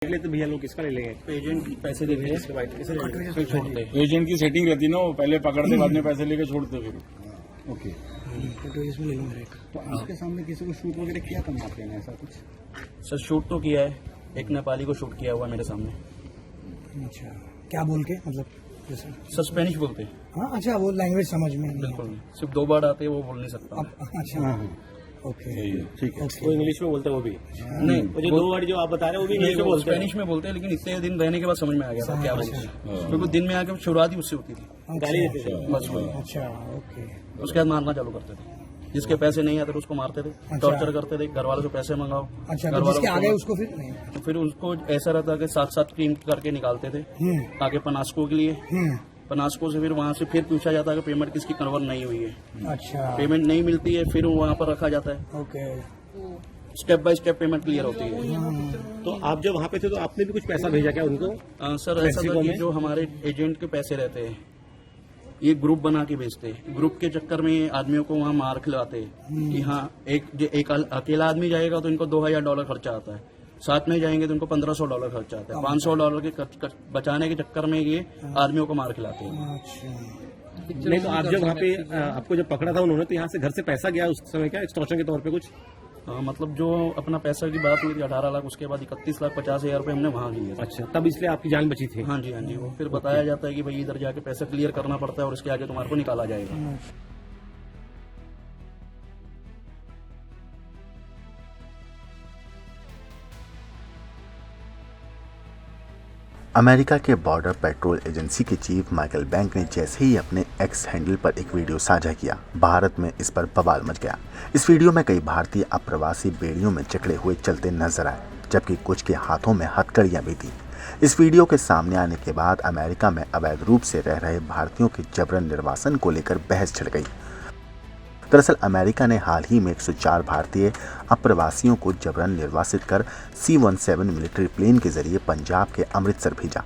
तो भैया लोग किसका ले लेंगे? एजेंट पैसे देते हैं, इसके बाद कैसे फिर छोड़ते हैं। एजेंट की सेटिंग रहती है ना, वो पहले पकड़ते बाद में पैसे लेके छोड़ते फिर। ओके। तो इसमें ले लो मेरे एक। तो आपके सामने किसी को शूट वगैरह किया था आपने ऐसा कुछ? सर शूट तो किया है, एक नेपाली को शूट किया हुआ मेरे सामने। अच्छा, क्या बोल के मतलब जैसे? सर स्पेनिश बोलते हैं। हाँ, अच्छा, वो लैंग्वेज समझ में नहीं बिल्कुल नहीं, सिर्फ 2 वर्ड आते हैं, वो बोल नहीं सकता। आता। अच्छा, ओके, ठीक है। ओके। वो इंग्लिश में बोलते हैं वो भी? नहीं, वो जो 2 वर्ड जो आप बता रहे हैं वो भी इंग्लिश में बोलते हैं? स्पेनिश में बोलते हैं, लेकिन इतने दिन रहने के बाद समझ में आ गया था क्या बोलते हैं। क्योंकि दिन में आके शुरुआत ही उससे होती थी, गाली देते थे? बस वही। अच्छा, ओके। उसके बाद मारना चालू करते थे, जिसके पैसे नहीं आते थे उसको मारते थे, टॉर्चर करते थे, घर वालों से पैसे मंगाओ। अच्छा, घर तो वालों जिसके को- आ गए उसको फिर नहीं? तो फिर उसको ऐसा रहता कि 7-7 क्रीम करके निकालते थे आगे पनास्को के लिए। पनास्को से फिर वहाँ से फिर पूछा जाता है कि पेमेंट किसकी कन्वर्ट नहीं हुई है। अच्छा, पेमेंट नहीं मिलती है, फिर वहाँ पर रखा जाता है, okay. Step by step payment clear होती है। तो आप जब वहाँ पे थे तो आपने भी कुछ पैसा भेजा क्या उनको? सर ऐसा था कि जो हमारे एजेंट के पैसे रहते हैं ये ग्रुप बना के भेजते हैं, ग्रुप के चक्कर में आदमियों को वहाँ मार खिलाते हैं कि हाँ एक अकेला आदमी जाएगा तो इनको $2000 खर्चा आता है, साथ में जाएंगे तो इनको $1500 खर्चा आता है, $500 के बचाने के चक्कर में ये आदमियों को मार खिलाते हैं। अच्छा, नहीं तो आप जब वहाँ पे आपको जब पकड़ा था उन्होंने तो यहाँ से घर से पैसा गया उस समय क्या एक्सटॉर्शन के तौर पे कुछ? मतलब जो अपना पैसा की बात हुई थी 18 लाख, उसके बाद 31,50,000 रुपये हमने वहाँ लिए थे। अच्छा, तब इसलिए आपकी जान बची थी? हाँ जी, हाँ जी। वो फिर बताया जाता है कि भाई इधर जाके पैसा क्लियर करना पड़ता है और इसके आगे तुम्हारे को निकाला जाएगा। अमेरिका के बॉर्डर पेट्रोल एजेंसी के चीफ माइकल बैंक ने जैसे ही अपने एक्स हैंडल पर एक वीडियो साझा किया, भारत में इस पर बवाल मच गया। इस वीडियो में कई भारतीय अप्रवासी बेड़ियों में जकड़े हुए चलते नजर आए, जबकि कुछ के हाथों में हथकड़ियां भी थी। इस वीडियो के सामने आने के बाद अमेरिका में अवैध रूप से रह रहे भारतीयों के जबरन निर्वासन को लेकर बहस छिड़ गई। दरअसल अमेरिका ने हाल ही में 104 भारतीय अप्रवासियों को जबरन निर्वासित कर C-17 मिलिट्री प्लेन के जरिए पंजाब के अमृतसर भेजा।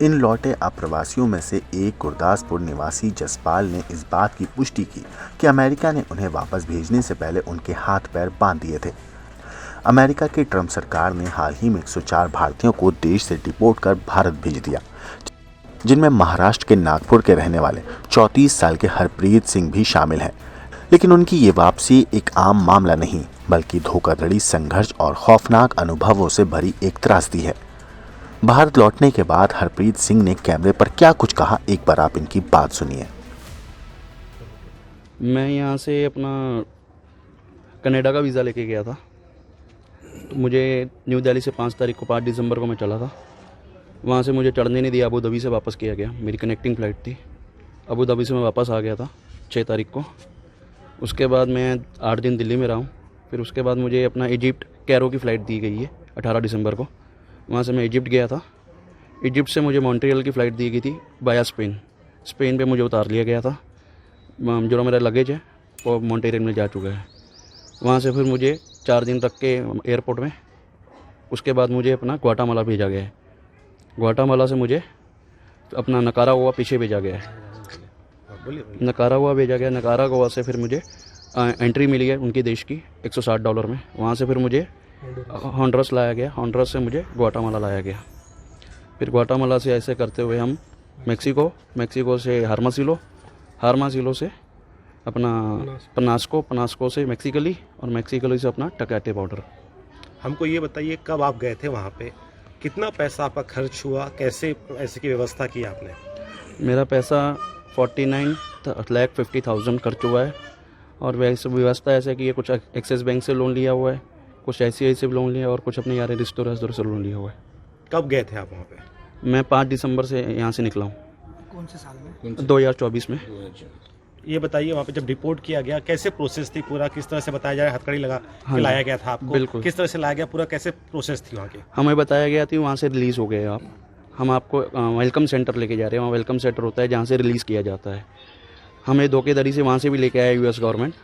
इन लौटे अप्रवासियों में से एक गुरदासपुर निवासी जसपाल ने इस बात की पुष्टि की कि अमेरिका ने उन्हें वापस भेजने से पहले उनके हाथ पैर बांध दिए थे। अमेरिका की ट्रंप सरकार ने हाल ही में 104 भारतीयों को देश से डिपोर्ट कर भारत भेज दिया, जिनमें महाराष्ट्र के नागपुर के रहने वाले 34 साल के हरप्रीत सिंह भी शामिल हैं। लेकिन उनकी ये वापसी एक आम मामला नहीं, बल्कि धोखाधड़ी, संघर्ष और खौफनाक अनुभवों से भरी एक त्रासदी है। भारत लौटने के बाद हरप्रीत सिंह ने कैमरे पर क्या कुछ कहा, एक बार आप इनकी बात सुनिए। मैं यहाँ से अपना कनाडा का वीज़ा लेके गया था, तो मुझे न्यू दिल्ली से 5 तारीख को 5 दिसंबर को मैं चला था। वहाँ से मुझे चढ़ने नहीं दिया, अबू धाबी से वापस किया गया। मेरी कनेक्टिंग फ़्लाइट थी, अबू धाबी से मैं वापस आ गया था 6 तारीख को। उसके बाद मैं 8 दिन दिल्ली में रहा हूँ। फिर उसके बाद मुझे अपना इजिप्ट कैरो की फ़्लाइट दी गई है 18 दिसंबर को। वहाँ से मैं इजिप्ट गया था। इजिप्ट से मुझे मॉन्ट्रियल की फ़्लाइट दी गई थी बाया स्पेन। स्पेन पे मुझे उतार लिया गया था। जो मेरा लगेज है वो मॉन्ट्रियल में जा चुका है। वहाँ से फिर मुझे 4 दिन तक के एयरपोर्ट में, उसके बाद मुझे अपना ग्वाटामाला भेजा गया है। ग्वाटामाला से मुझे अपना नकारागुआ पीछे भेजा गया है। नकारागुआ भेजा गया। नकारागुआ से फिर मुझे एंट्री मिली है उनके देश की $160 में। वहाँ से फिर मुझे हॉन्डुरस लाया गया। हॉन्डुरस से मुझे ग्वाटामाला लाया गया। फिर ग्वाटामाला से ऐसे करते हुए हम मैक्सिको से हार्मासिलो से अपना पनास्को से मैक्सिकली, और मैक्सिकली से अपना टकाटे बॉर्डर। हमको ये बताइए कब आप गए थे वहाँ पे, कितना पैसा आपका खर्च हुआ, कैसे ऐसे की व्यवस्था की आपने? मेरा पैसा 49,50,000 खर्च हुआ है। और वैसे व्यवस्था ऐसे कि ये कुछ एक्सिस बैंक से लोन लिया हुआ है, कुछ ICICI लोन लिया और कुछ अपने यार रेस्टोरेंट से लोन लिया हुआ है। कब गए थे आप वहाँ पे? मैं 5 दिसंबर से यहाँ से निकला हूँ। कौन से साल में? 2024 में। ये बताइए वहाँ पे जब डिपोर्ट किया गया कैसे प्रोसेस थी पूरा, किस तरह से बताया जाए, हथकड़ी लगा के लाया गया था आपको? बिल्कुल। किस तरह से लाया गया, पूरा कैसे प्रोसेस थी वहाँ की? हमें बताया गया था वहाँ से रिलीज़ हो गए आप, हम आपको वेलकम सेंटर लेके जा रहे हैं। वहाँ वेलकम सेंटर होता है जहाँ से रिलीज़ किया जाता है। हमें धोखेधड़ी से वहाँ से भी लेके आया US गवर्नमेंट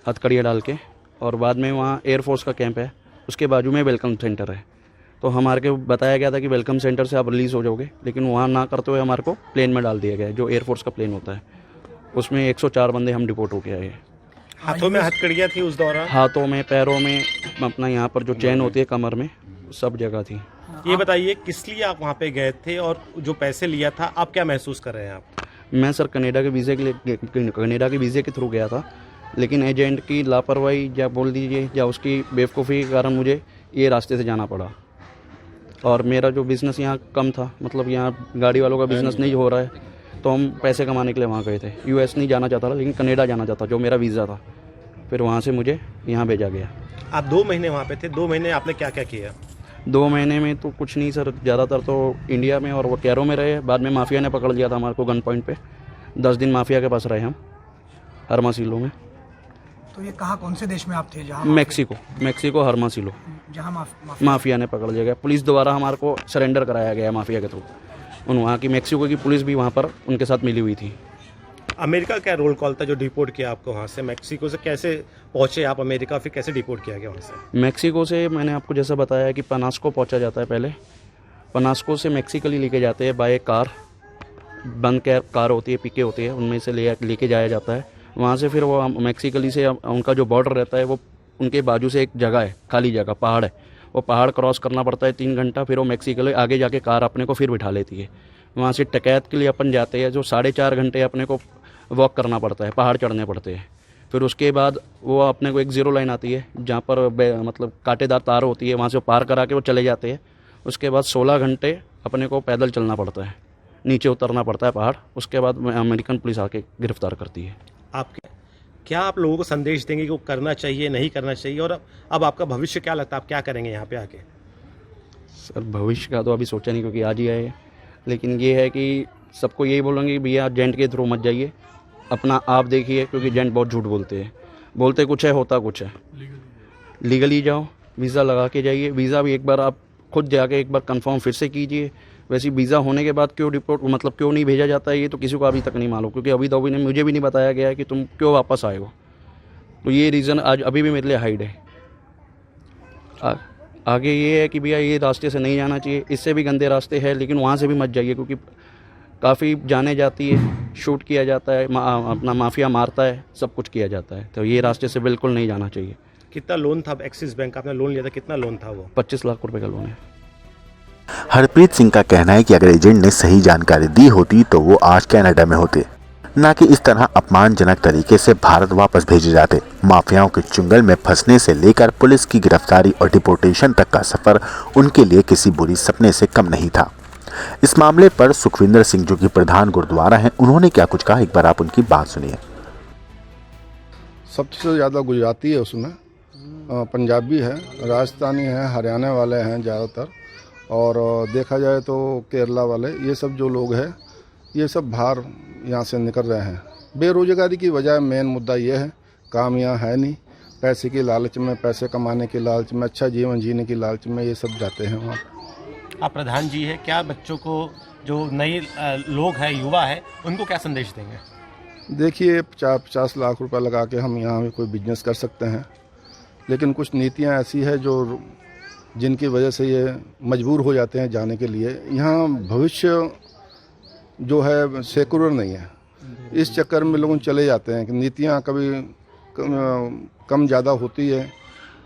हथकड़ियाँ डाल के। और बाद में वहाँ एयरफोर्स का कैंप है, उसके बाजू में वेलकम सेंटर है। तो हमारे को बताया गया था कि वेलकम सेंटर से आप रिलीज़ हो जाओगे, लेकिन वहाँ ना करते हुए हमारे को प्लेन में डाल दिया गया, जो एयरफोर्स का प्लेन होता है। उसमें 104 बंदे हम डिपोर्ट होके आए। हाथों में हथकड़ियाँ थी उस दौरान? हाथों में, पैरों में, अपना यहाँ पर जो चैन होती है कमर में, सब जगह थी। ये बताइए किस लिए आप वहाँ पे गए थे और जो पैसे लिया था आप क्या महसूस कर रहे हैं आप? मैं सर कनाडा के वीज़े के थ्रू गया था, लेकिन एजेंट की लापरवाही या बोल दीजिए या उसकी बेवकूफ़ी के कारण मुझे ये रास्ते से जाना पड़ा। और मेरा जो बिज़नेस यहाँ कम था, मतलब यहाँ गाड़ी वालों का बिज़नेस नहीं हो रहा है, तो हम पैसे कमाने के लिए वहाँ गए थे। यूएस नहीं जाना चाहता था, लेकिन कनाडा जाना चाहता, जो मेरा वीज़ा था। फिर वहाँ से मुझे यहाँ भेजा गया। आप 2 महीने वहाँ पे थे, 2 महीने आपने क्या क्या किया? 2 महीने में तो कुछ नहीं सर, ज़्यादातर तो इंडिया में और वो कैरो में रहे। बाद में माफिया ने पकड़ लिया था हमारे को गन पॉइंट पे। 10 दिन माफिया के पास रहे हम, हरमासिलो में। तो ये कहाँ, कौन से देश में आप थे जहाँ मैक्सिको हरमासिलो, जहाँ माफिया ने पकड़ लिया गया। पुलिस द्वारा हमारे को सरेंडर कराया गया माफिया के थ्रू। उन वहाँ की मैक्सिको की पुलिस भी वहाँ पर उनके साथ मिली हुई थी। अमेरिका क्या रोल कॉल था जो डिपोर्ट किया आपको वहाँ से? मैक्सिको से कैसे पहुँचे आप अमेरिका, फिर कैसे डिपोर्ट किया गया वहाँ से? मैक्सिको से मैंने आपको जैसा बताया कि पनास्को पहुँचा जाता है। पहले पनास्को से मैक्सिकली लेके जाते हैं बाय कार। बंद कार होती है, पिके होती है, उनमें से लेके जाया जाता है। वहाँ से फिर वो मैक्सिकली से उनका जो बॉर्डर रहता है, वो उनके बाजू से एक जगह है, खाली जगह, पहाड़ है। वो पहाड़ क्रॉस करना पड़ता है 3 घंटा। फिर वो मैक्सिकली आगे जाके कार अपने को फिर बिठा लेती है। वहाँ से टकैत के लिए अपन जाते हैं, जो 4.5 घंटे अपने को वॉक करना पड़ता है, पहाड़ चढ़ने पड़ते हैं। फिर उसके बाद वो अपने को एक 0 लाइन आती है जहाँ पर मतलब कांटेदार तार होती है, वहाँ से पार करा के वो चले जाते हैं। उसके बाद 16 घंटे अपने को पैदल चलना पड़ता है, नीचे उतरना पड़ता है पहाड़। उसके बाद अमेरिकन पुलिस आके गिरफ्तार करती है। क्या आप लोगों को संदेश देंगे कि वो करना चाहिए, नहीं करना चाहिए, और अब आपका भविष्य क्या लगता है, आप क्या करेंगे यहाँ पे आके? सर भविष्य का तो अभी सोचा नहीं, क्योंकि आज ही आए हैं। लेकिन ये है कि सबको यही बोलेंगे भैया एजेंट के थ्रू मत जाइए, अपना आप देखिए, क्योंकि एजेंट बहुत झूठ बोलते हैं। बोलते कुछ है, होता कुछ है। लीगली जाओ, वीज़ा लगा के जाइए। वीज़ा भी एक बार आप खुद जाके एक बार कंफर्म फिर से कीजिए। वैसे वीज़ा होने के बाद क्यों रिपोर्ट मतलब क्यों नहीं भेजा जाता है, ये तो किसी को अभी तक नहीं मालूम, क्योंकि अभी तो ने मुझे भी नहीं बताया गया है कि तुम क्यों वापस आए हो। तो ये रीज़न आज अभी भी मेरे लिए हाइड है। आगे ये है कि भैया ये रास्ते से नहीं जाना चाहिए, इससे भी गंदे रास्ते हैं, लेकिन वहाँ से भी मत जाइए, क्योंकि काफ़ी जाने जाती है, शूट किया जाता है, अपना माफिया मारता है, सब कुछ किया जाता है। तो ये रास्ते से बिल्कुल नहीं जाना चाहिए। कितना लोन था? एक्सिस बैंक आपने लोन लिया था, कितना लोन था वो? 25 लाख रुपए का लोन है। हरप्रीत सिंह का कहना है कि अगर एजेंट ने सही जानकारी दी होती तो वो आज कनाडा में होते, न कि इस तरह अपमानजनक तरीके से भारत वापस भेजे जाते। माफियाओं के चुंगल में फंसने से लेकर पुलिस की गिरफ्तारी और डिपोर्टेशन तक का सफर उनके लिए किसी बुरी सपने से कम नहीं था। इस मामले पर सुखविंदर सिंह, जो कि प्रधान गुरुद्वारा हैं, उन्होंने क्या कुछ कहा, एक बार आप उनकी बात सुनिए। सबसे ज़्यादा गुजराती है उसमें, पंजाबी है, राजस्थानी है, हरियाणा वाले हैं ज़्यादातर, और देखा जाए तो केरला वाले, ये सब जो लोग हैं ये सब बाहर यहाँ से निकल रहे हैं। बेरोजगारी की वजह मेन मुद्दा ये है, काम यहाँ है नहीं, पैसे की लालच में, पैसे कमाने की लालच में, अच्छा जीवन जीने की लालच में ये सब जाते हैं वहाँ। आप प्रधान जी है, क्या बच्चों को जो नए लोग हैं, युवा है, उनको क्या संदेश देंगे? देखिए 50 लाख रुपए लगा के हम यहाँ कोई बिजनेस कर सकते हैं, लेकिन कुछ नीतियाँ ऐसी है जो जिनकी वजह से ये मजबूर हो जाते हैं जाने के लिए। यहाँ भविष्य जो है सेकुलर नहीं है, इस चक्कर में लोग चले जाते हैं कि नीतियाँ कभी कम ज़्यादा होती है।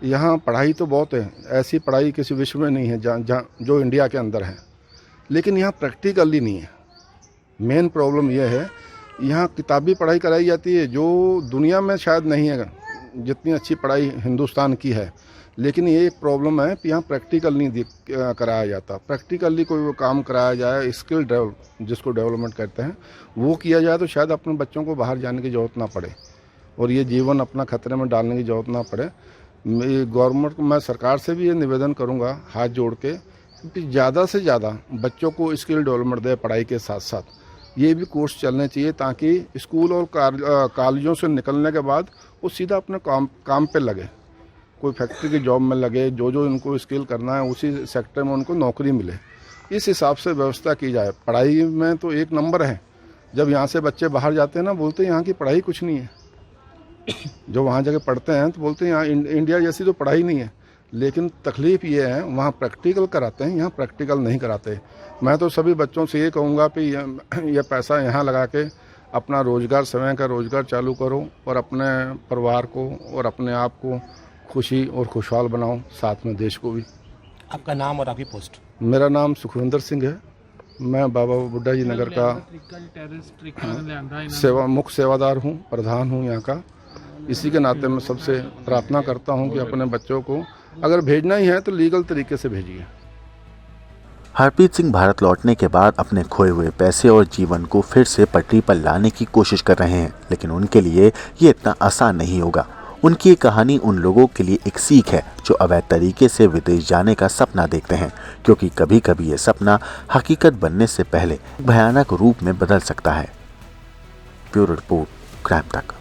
यहाँ पढ़ाई तो बहुत है, ऐसी पढ़ाई किसी विश्व में नहीं है जहाँ जो इंडिया के अंदर है, लेकिन यहाँ प्रैक्टिकली नहीं है। मेन प्रॉब्लम यह है, यहाँ किताबी पढ़ाई कराई जाती है जो दुनिया में शायद नहीं है जितनी अच्छी पढ़ाई हिंदुस्तान की है, लेकिन ये एक प्रॉब्लम है कि यहाँ प्रैक्टिकल नहीं कराया जाता। प्रैक्टिकली कोई वो काम कराया जाए, स्किल जिसको डेवलपमेंट कहते हैं, वो किया जाए तो शायद अपने बच्चों को बाहर जाने की ज़रूरत ना पड़े और ये जीवन अपना खतरे में डालने की ज़रूरत ना पड़े। गवर्नमेंट को, मैं सरकार से भी ये निवेदन करूँगा हाथ जोड़ के कि ज़्यादा से ज़्यादा बच्चों को स्किल डेवलपमेंट दे, पढ़ाई के साथ साथ ये भी कोर्स चलने चाहिए, ताकि स्कूल और कॉलेजों से निकलने के बाद वो सीधा अपने काम पे लगे, कोई फैक्ट्री की जॉब में लगे, जो इनको स्किल करना है उसी सेक्टर में उनको नौकरी मिले। इस हिसाब से व्यवस्था की जाए। पढ़ाई में तो एक नंबर है, जब यहाँ से बच्चे बाहर जाते हैं ना, बोलते हैं यहाँ की पढ़ाई कुछ नहीं है। जो वहाँ जाके पढ़ते हैं तो बोलते हैं यहाँ इंडिया जैसी तो पढ़ाई नहीं है, लेकिन तकलीफ़ ये है वहाँ प्रैक्टिकल कराते हैं, यहाँ प्रैक्टिकल नहीं कराते। मैं तो सभी बच्चों से ये कहूँगा कि ये पैसा यहाँ लगा के अपना रोज़गार, समय का रोज़गार चालू करो और अपने परिवार को और अपने आप को खुशी और खुशहाल बनाओ, साथ में देश को भी। आपका नाम और आपकी पोस्ट? मेरा नाम सुखविंदर सिंह है। मैं बाबा बुड्ढा जी नगर का मुख्य सेवादार हूँ, प्रधान हूँ यहाँ का। इसी के नाते मैं सबसे प्रार्थना करता हूँ कि अपने बच्चों को अगर भेजना ही है तो लीगल तरीके से भेजिए। हरप्रीत सिंह भारत लौटने के बाद अपने खोए हुए पैसे और जीवन को फिर से पटरी पर लाने की कोशिश कर रहे हैं, लेकिन उनके लिए ये इतना आसान नहीं होगा। उनकी ये कहानी उन लोगों के लिए एक सीख है जो अवैध तरीके से विदेश जाने का सपना देखते हैं, क्योंकि कभी कभी ये सपना हकीकत बनने से पहले भयानक रूप में बदल सकता है। ब्यूरो रिपोर्ट, क्राइम तक।